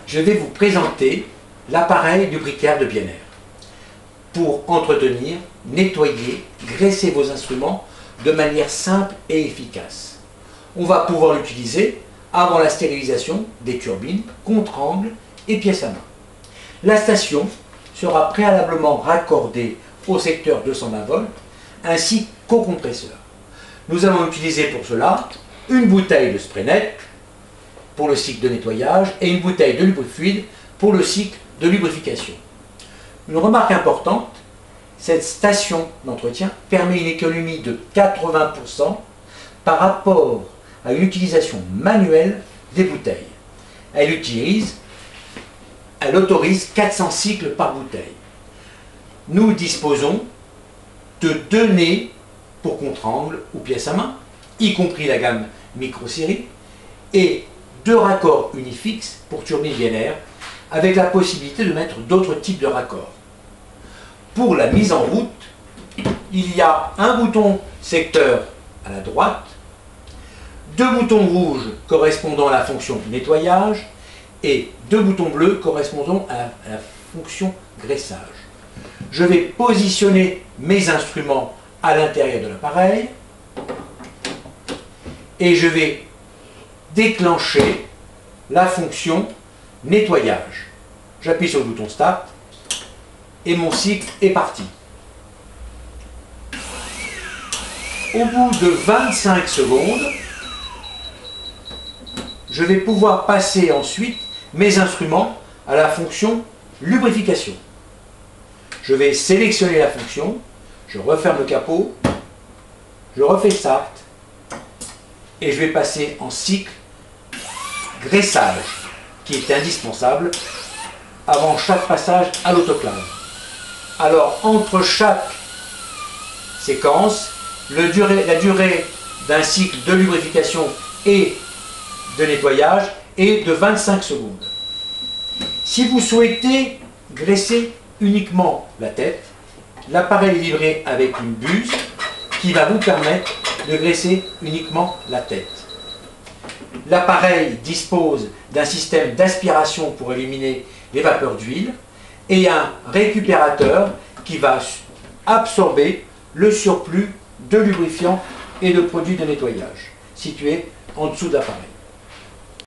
je vais vous présenter l'appareil lubricaire de Bienair pour entretenir, nettoyer, graisser vos instruments de manière simple et efficace. On va pouvoir l'utiliser avant la stérilisation des turbines, contre-angles et pièces à main. La station sera préalablement raccordée au secteur 220 volts ainsi qu'au compresseur. Nous allons utiliser pour cela une bouteille de spray net pour le cycle de nettoyage et une bouteille de lubrifluide pour le cycle de lubrification. Une remarque importante, cette station d'entretien permet une économie de 80% par rapport à une utilisation manuelle des bouteilles. Elle autorise 400 cycles par bouteille. Nous disposons de 2 nez pour contre-angle ou pièce à main, y compris la gamme micro-série, et 2 raccords unifixes pour turbine Bienair, avec la possibilité de mettre d'autres types de raccords. Pour la mise en route, il y a un bouton secteur à la droite, 2 boutons rouges correspondant à la fonction nettoyage et 2 boutons bleus correspondant à la fonction graissage. Je vais positionner mes instruments à l'intérieur de l'appareil et je vais déclencher la fonction nettoyage. J'appuie sur le bouton Start et mon cycle est parti. Au bout de 25 secondes, je vais pouvoir passer ensuite mes instruments à la fonction lubrification. Je vais sélectionner la fonction, je referme le capot, je refais Start et je vais passer en cycle graissage qui est indispensable avant chaque passage à l'autoclave. Alors entre chaque séquence, la durée d'un cycle de lubrification et de nettoyage est de 25 secondes. Si vous souhaitez graisser uniquement la tête, l'appareil est livré avec une buse qui va vous permettre de graisser uniquement la tête. L'appareil dispose d'un système d'aspiration pour éliminer les vapeurs d'huile et un récupérateur qui va absorber le surplus de lubrifiant et de produits de nettoyage situé en dessous de l'appareil.